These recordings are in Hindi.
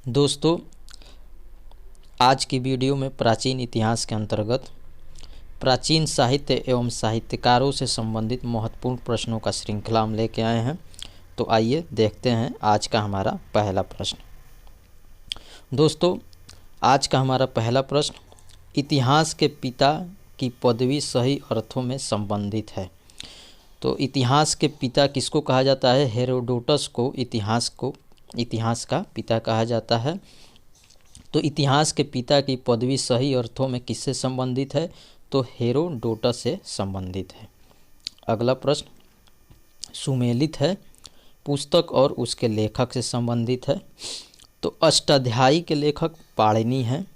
दोस्तों, आज की वीडियो में प्राचीन इतिहास के अंतर्गत प्राचीन साहित्य एवं साहित्यकारों से संबंधित महत्वपूर्ण प्रश्नों का श्रृंखला हम लेके आए हैं। तो आइए देखते हैं आज का हमारा पहला प्रश्न। दोस्तों, आज का हमारा पहला प्रश्न, इतिहास के पिता की पदवी सही अर्थों में संबंधित है। तो इतिहास के पिता किसको कहा जाता है? हेरोडोटस को इतिहास का पिता कहा जाता है। तो इतिहास के पिता की पदवी सही अर्थों में किससे संबंधित है? तो हेरोडोटस से संबंधित है। अगला प्रश्न, सुमेलित है पुस्तक और उसके लेखक से संबंधित है। तो अष्टाध्यायी के लेखक पाणिनि हैं,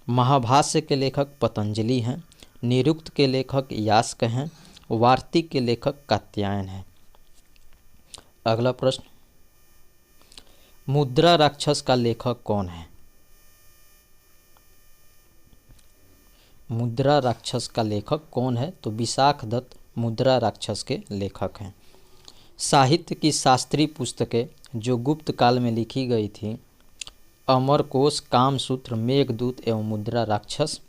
महाभाष्य के लेखक पतंजलि हैं, निरुक्त के लेखक यास्क हैं, वार्तिक के लेखक कात्यायन हैं। अगला प्रश्न, मुद्रा राक्षस का लेखक कौन है? मुद्रा राक्षस का लेखक कौन है? तो विशाख दत्त मुद्रा राक्षस के लेखक हैं। साहित्य की शास्त्रीय पुस्तकें जो गुप्त काल में लिखी गई थी, अमरकोश, कामसूत्र, मेघदूत एवं मुद्रा राक्षस,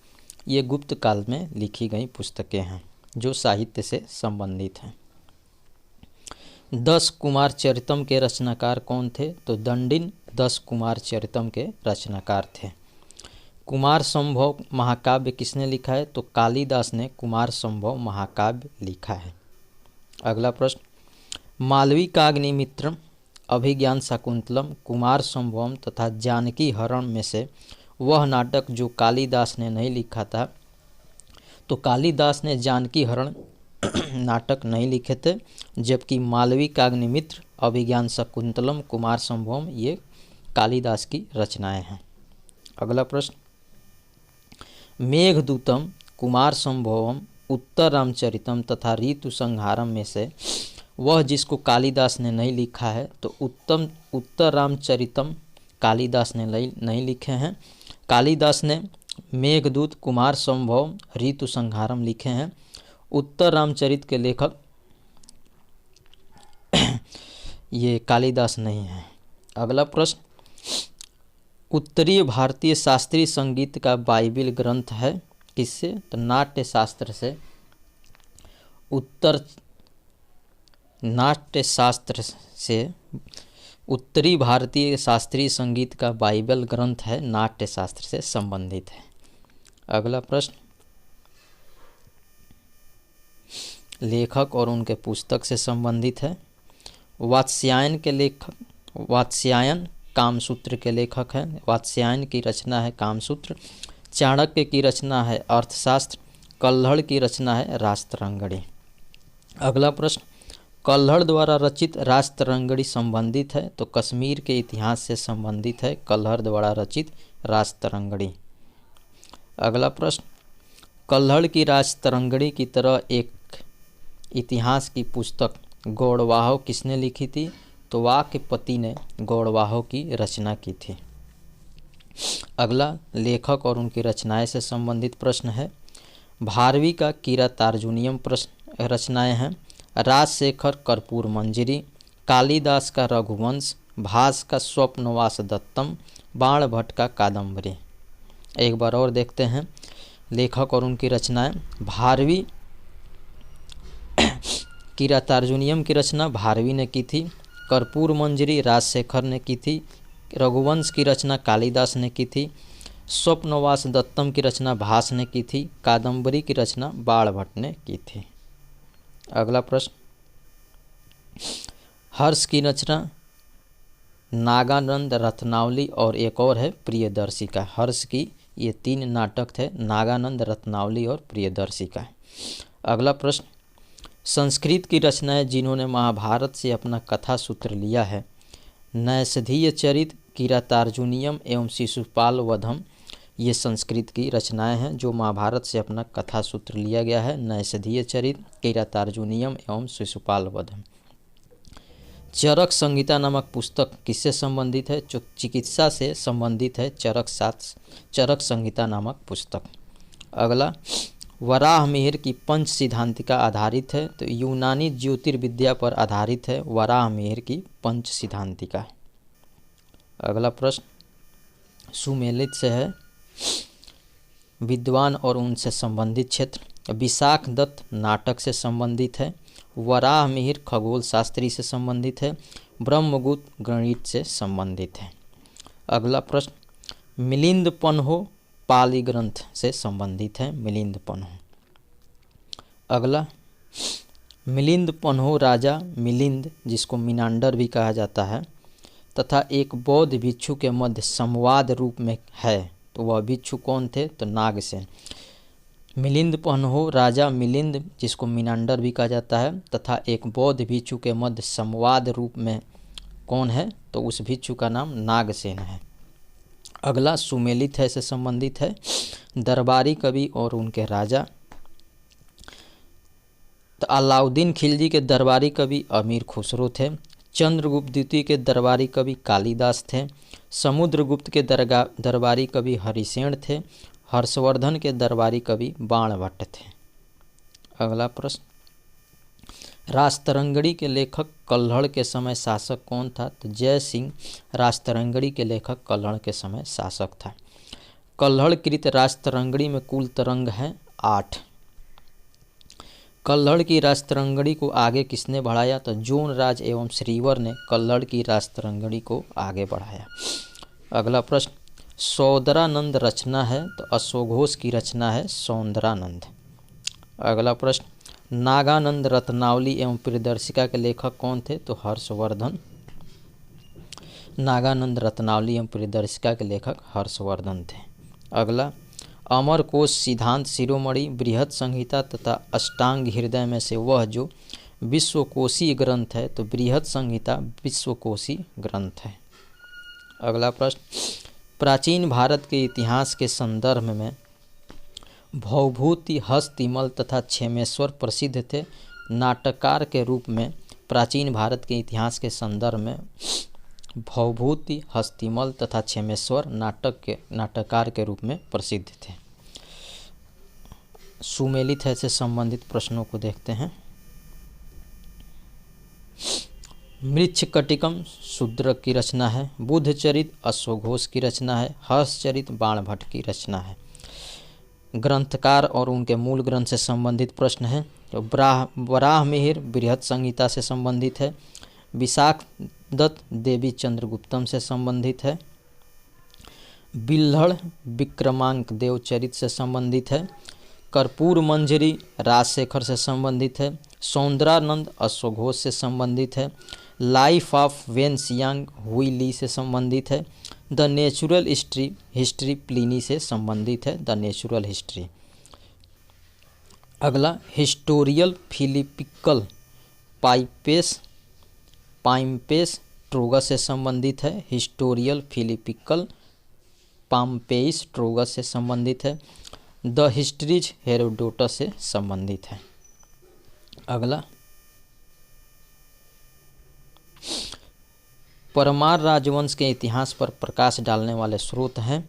ये गुप्त काल में लिखी गई पुस्तकें हैं जो साहित्य से संबंधित हैं। 10 कुमार चरितम के रचनाकार कौन थे? तो दंडिन 10 कुमार चरितम के रचनाकार थे। कुमार संभव महाकाव्य किसने लिखा है? तो कालिदास ने कुमार संभव महाकाव्य लिखा है। अगला प्रश्न, मालवी काग्निमित्रम, अभिज्ञान शाकुंतलम, कुमार संभवम तथा जानकी हरण में से वह नाटक जो कालिदास ने नहीं लिखा था। तो कालिदास ने जानकी हरण नाटक नहीं लिखे थे, जबकि मालवी काग्निमित्र, अभिज्ञान शाकुंतलम, कुमार संभवम ये कालिदास की रचनाएं हैं। अगला प्रश्न, मेघदूतम, कुमार संभवम, उत्तर रामचरितम तथा ऋतु संहारम में से वह जिसको कालिदास ने नहीं लिखा है। तो उत्तर रामचरितम कालिदास ने नहीं लिखे हैं। कालिदास ने मेघदूत, कुमार संभव, ऋतु संहारम लिखे हैं। उत्तर रामचरित के लेखक ये कालिदास नहीं है। अगला प्रश्न, उत्तरीय भारतीय शास्त्रीय संगीत का बाइबिल ग्रंथ है किससे? तो नाट्य शास्त्र से। उत्तरी भारतीय शास्त्रीय संगीत का बाइबल ग्रंथ है, नाट्य शास्त्र से संबंधित है। अगला प्रश्न, लेखक और उनके पुस्तक से संबंधित है। वात्स्यायन कामसूत्र के लेखक हैं। वात्स्यायन की रचना है कामसूत्र। चाणक्य की रचना है अर्थशास्त्र। कल्हड़ की रचना है राजतरंगिणी। अगला प्रश्न, कल्हड़ द्वारा रचित राजतरंगिणी संबंधित है। तो कश्मीर के इतिहास से संबंधित है कल्हड़ द्वारा रचित राजतरंगिणी। अगला प्रश्न, कल्हड़ की राजतरंगिणी की तरह एक इतिहास की पुस्तक गौड़वाह किसने लिखी थी? तो वाक्यपति ने गौड़वाह की रचना की थी। अगला, लेखक और उनकी रचनाएं से संबंधित प्रश्न है। भारवी का किरातार्जुनीयम रचनाएं हैं। राजशेखर कर्पूर मंजरी, कालिदास का रघुवंश, भास का स्वप्नवास दत्तम, बाण भट्ट का कादम्बरी। एक बार और देखते हैं लेखक और उनकी रचनाएं। भारवी किरातार्जुनीयम की रचना भारवी ने की थी। कर्पूर मंजरी राजशेखर ने की थी। रघुवंश की रचना कालिदास ने की थी। स्वप्नवास दत्तम की रचना भास ने की थी। कादम्बरी की रचना बाण भट्ट ने की थी। अगला प्रश्न, हर्ष की रचना नागानंद रत्नावली और एक और है प्रियदर्शिका। हर्ष की ये 3 नाटक थे, नागानंद, रत्नावली और प्रियदर्शिका। अगला प्रश्न, संस्कृत की रचनाएं जिन्होंने महाभारत से अपना कथा सूत्र लिया है। नैषधीय चरित, किरातार्जुनीयम एवं शिशुपाल वधम ये संस्कृत की रचनाएं हैं जो महाभारत से अपना कथा सूत्र लिया गया है। नैषधीय चरित, किरातार्जुनीयम एवं शिशुपाल वधम। चरक संहिता नामक पुस्तक किससे संबंधित है? जो चिकित्सा से संबंधित है, चरक संहिता नामक पुस्तक। अगला, वराह मिहिर की पंच सिद्धांतिका आधारित है। तो यूनानी ज्योतिर्विद्या पर आधारित है वराह मिहिर की पंच सिद्धांतिका। अगला प्रश्न सुमेलित से है, विद्वान और उनसे संबंधित क्षेत्र। विशाख दत्त नाटक से संबंधित है। वराह मिहिर खगोल शास्त्री से संबंधित है। ब्रह्मगुप्त गणित से संबंधित है। अगला प्रश्न मिलिंद पन्हो पाली ग्रंथ से संबंधित है। मिलिंद पन्हो। अगला मिलिंद पन्हो राजा मिलिंद, जिसको मिनांडर भी कहा जाता है, तथा एक बौद्ध भिक्षु के मध्य संवाद रूप में है, तो वह भिक्षु कौन थे? तो नागसेन। मिलिंद पन्हो राजा मिलिंद, जिसको मिनांडर भी कहा जाता है, तथा एक बौद्ध भिक्षु के मध्य संवाद रूप में कौन है? तो उस भिक्षु का नाम नागसेन है। अगला सुमेलित है से संबंधित है। दरबारी कवि और उनके राजा। तो अलाउद्दीन खिलजी के दरबारी कवि अमीर खुसरो थे। चंद्रगुप्त द्वितीय के दरबारी कवि कालिदास थे। समुद्रगुप्त के दरबारी कवि हरिसेन थे। हर्षवर्धन के दरबारी कवि बाणभट्ट थे। अगला प्रश्न राजतरंगिणी के लेखक कल्हड़ के समय शासक कौन था? तो जय सिंह राजतरंगिणी के लेखक कल्हड़ के समय शासक था। कल्हड़ कृत राजतरंगिणी में कुल तरंग हैं 8। कल्हड़ की राजतरंगिणी को आगे किसने बढ़ाया? तो जोन राज एवं श्रीवर ने कल्हड़ की राजतरंगिणी को आगे बढ़ाया। अगला प्रश्न सौंदरानंद रचना है, तो अश्वघोष की रचना है सौंदरानंद। अगला प्रश्न नागानंद रत्नावली एवं प्रियदर्शिका के लेखक कौन थे? तो हर्षवर्धन। नागानंद रत्नावली एवं प्रियदर्शिका के लेखक हर्षवर्धन थे। अगला अमरकोश सिद्धांत शिरोमणि बृहत संहिता तथा अष्टांग हृदय में से वह जो विश्वकोशीय ग्रंथ है, तो बृहत संहिता विश्वकोशीय ग्रंथ है। अगला प्रश्न प्राचीन भारत के इतिहास के संदर्भ में भौभूति हस्तिमल तथा क्षेमेश्वर प्रसिद्ध थे। नाटककार के रूप में प्राचीन भारत के इतिहास के संदर्भ में भौभूति हस्तिमल तथा क्षेमेश्वर नाटककार के रूप में प्रसिद्ध थे। सुमेलित है से संबंधित प्रश्नों को देखते हैं। मृच्छकटिकम शूद्रक की रचना है। बुद्धचरित अश्वघोष की रचना है। हर्षचरित बाणभट्ट की रचना है। ग्रंथकार और उनके मूल ग्रंथ से संबंधित प्रश्न है। तो वराह मिहिर बृहत संहिता से संबंधित है। विशाख दत्त देवी चंद्रगुप्तम से संबंधित है। बिल्हड़ विक्रमांक देवचरित से संबंधित है। कर्पूर मंजरी राजशेखर से संबंधित है। सौंदरानंद अश्वघोष से संबंधित है। लाइफ ऑफ वेन सियांग हुई ली से संबंधित है। द नेचुरल हिस्ट्री प्लिनी से संबंधित है। The natural history. अगला हिस्टोरियल फिलिपिकल पाइम्पेस ट्रोगस से संबंधित है। हिस्टोरियल फिलिपिकल पाम्पेइस ट्रोगस से संबंधित है। द हिस्ट्रीज हेरोडोटस से संबंधित है। अगला परमार राजवंश के इतिहास पर प्रकाश डालने वाले स्रोत हैं।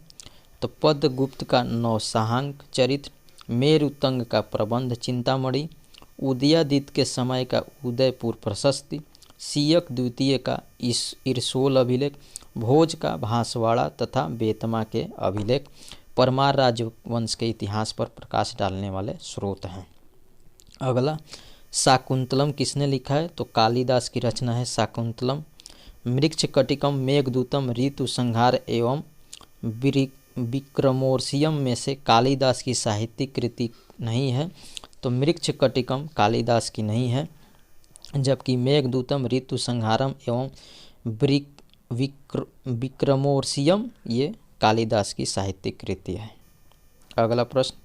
तो पद्मगुप्त का नौसाहंक चरित्र, मेरुतंग का प्रबंध चिंतामणि, उदयादित्य के समय का उदयपुर प्रशस्ति, सियक द्वितीय का इरसोल अभिलेख, भोज का भांसवाड़ा तथा बेतमा के अभिलेख परमार राजवंश के इतिहास पर प्रकाश डालने वाले स्रोत हैं। अगला शाकुंतलम किसने लिखा है? तो कालिदास की रचना है शाकुंतलम। मृच्छकटिकम मेघदूतम ऋतु संहार एवं विक्रमोर्वशीयम में से कालिदास की साहित्यिक कृति नहीं है, तो मृच्छकटिकम कालिदास की नहीं है, जबकि मेघदूतम ऋतु संहारम एवं विक्रमोर्वशीयम ये कालिदास की साहित्यिक कृति है। अगला प्रश्न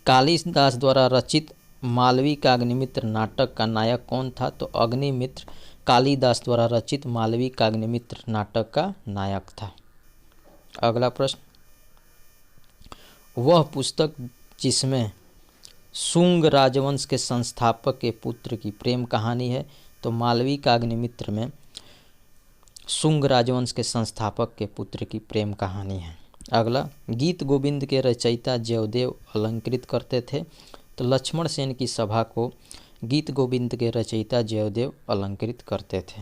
कालिदास द्वारा रचित मालवी का अग्निमित्र नाटक का नायक कौन था? तो अग्निमित्र कालिदास द्वारा रचित मालवी का अग्निमित्र नाटक का नायक था। अगला प्रश्न वह पुस्तक जिसमें शुंग राजवंश के संस्थापक के पुत्र की प्रेम कहानी है, तो मालवी का अग्निमित्र में शुंग राजवंश के संस्थापक के पुत्र की प्रेम कहानी है। अगला गीत गोविंद के रचयिता जयदेव अलंकृत करते थे, तो लक्ष्मण सेन की सभा को गीत गोविंद के रचयिता जयदेव अलंकृत करते थे।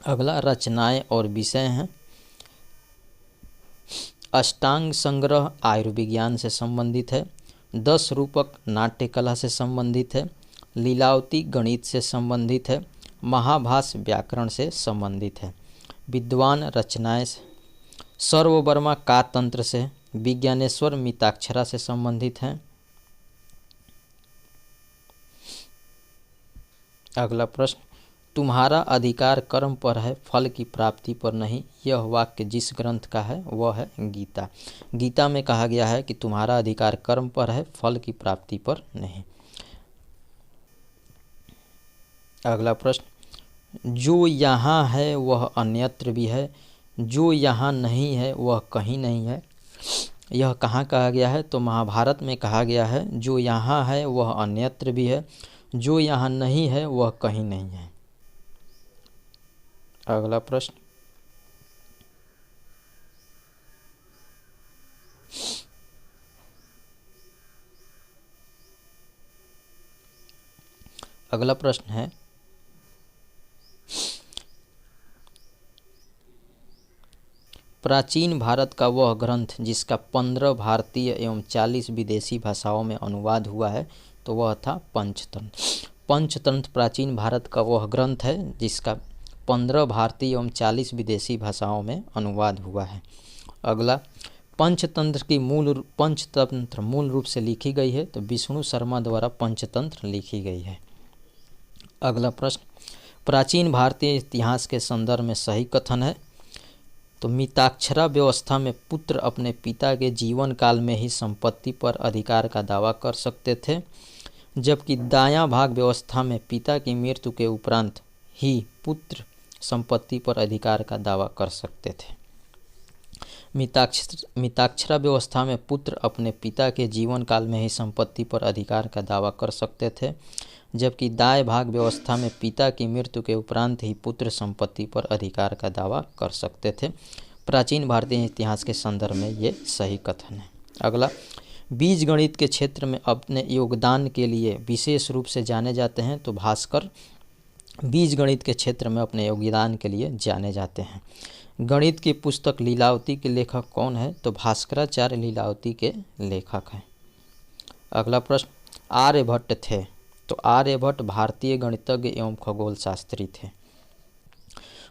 अगला रचनाएं और विषय हैं। अष्टांग संग्रह आयुर्विज्ञान से संबंधित है। 10 रूपक नाट्य कला से संबंधित है। लीलावती गणित से संबंधित है। महाभाष्य व्याकरण से संबंधित है। विद्वान रचनाएं सर्ववर्मा का तंत्र से, विज्ञानेश्वर मिताक्षरा से संबंधित हैं। अगला प्रश्न, तुम्हारा अधिकार कर्म पर है, फल की प्राप्ति पर नहीं। यह वाक्य जिस ग्रंथ का है वह है गीता। गीता में कहा गया है कि तुम्हारा अधिकार कर्म पर है, फल की प्राप्ति पर नहीं। अगला प्रश्न, जो यहाँ है वह अन्यत्र भी है, जो यहाँ नहीं है वह कहीं नहीं है। यह कहाँ कहा गया है? तो महाभारत में कहा गया है जो यहाँ है वह अन्यत्र भी है, जो यहाँ नहीं है वह कहीं नहीं है। अगला प्रश्न, अगला प्रश्न है, प्राचीन भारत का वह ग्रंथ जिसका 15 भारतीय एवं 40 विदेशी भाषाओं में अनुवाद हुआ है, तो वह था पंचतंत्र। पंचतंत्र प्राचीन भारत का वह ग्रंथ है जिसका 15 भारतीय एवं 40 विदेशी भाषाओं में अनुवाद हुआ है। अगला, पंचतंत्र मूल रूप से लिखी गई है, तो विष्णु शर्मा द्वारा पंचतंत्र लिखी गई है। अगला प्रश्न, प्राचीन भारतीय इतिहास के संदर्भ में सही कथन है। तो मिताक्षरा व्यवस्था में पुत्र अपने पिता के जीवन काल में ही संपत्ति पर अधिकार का दावा कर सकते थे, जबकि दायां भाग व्यवस्था में पिता की मृत्यु के उपरांत ही पुत्र संपत्ति पर अधिकार का दावा कर सकते थे। मिताक्षरा व्यवस्था में पुत्र अपने पिता के जीवन काल में ही संपत्ति पर अधिकार का दावा कर सकते थे, जबकि दाएं भाग व्यवस्था में पिता की मृत्यु के उपरांत ही पुत्र संपत्ति पर अधिकार का दावा कर सकते थे। प्राचीन भारतीय इतिहास के संदर्भ में ये सही कथन है। अगला, बीज गणित के क्षेत्र में अपने योगदान के लिए विशेष रूप से जाने जाते हैं, तो भास्कर बीज गणित के क्षेत्र में अपने योगदान के लिए जाने जाते हैं। गणित की पुस्तक लीलावती के लेखक कौन है? तो भास्कराचार्य लीलावती के लेखक हैं। अगला प्रश्न, आर्यभट्ट थे, तो आर्यभट्ट भारतीय गणितज्ञ एवं खगोल शास्त्री थे।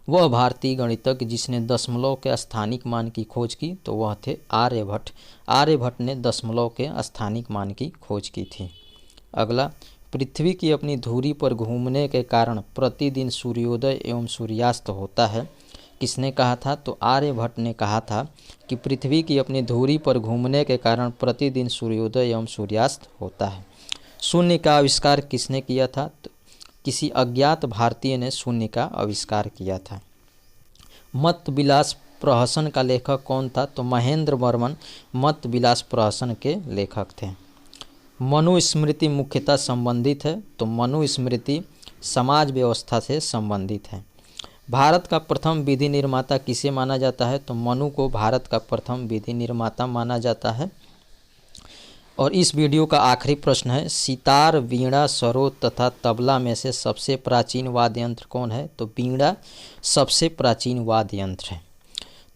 वह भारतीय गणितज्ञ जिसने दशमलव के स्थानिक मान की खोज की, तो वह थे आर्यभट्ट। आर्यभट्ट ने दशमलव के स्थानिक मान की खोज की थी। अगला, पृथ्वी की अपनी धुरी पर घूमने के कारण प्रतिदिन सूर्योदय एवं सूर्यास्त होता है। किसने कहा था? तो आर्यभट्ट ने कहा था कि पृथ्वी की अपनी धुरी पर घूमने के कारण प्रतिदिन सूर्योदय एवं सूर्यास्त होता है। शून्य का आविष्कार किसने किया था? तो किसी अज्ञात भारतीय ने शून्य का आविष्कार किया था। मत विलास प्रहसन का लेखक कौन था? तो महेंद्र वर्मन मत विलास प्रहसन के लेखक थे। मनुस्मृति मुख्यतः संबंधित है, तो मनुस्मृति समाज व्यवस्था से संबंधित है। भारत का प्रथम विधि निर्माता किसे माना जाता है? तो मनु को भारत का प्रथम विधि निर्माता माना जाता है। और इस वीडियो का आखिरी प्रश्न है, सितार, वीणा, सरोद तथा तबला में से सबसे प्राचीन वाद्य यंत्र कौन है? तो वीणा सबसे प्राचीन वाद्य यंत्र है।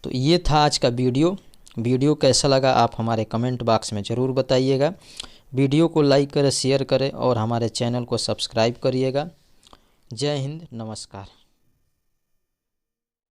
तो ये था आज का वीडियो कैसा लगा आप हमारे कमेंट बॉक्स में ज़रूर बताइएगा। वीडियो को लाइक करें, शेयर करें और हमारे चैनल को सब्सक्राइब करिएगा। जय हिंद, नमस्कार।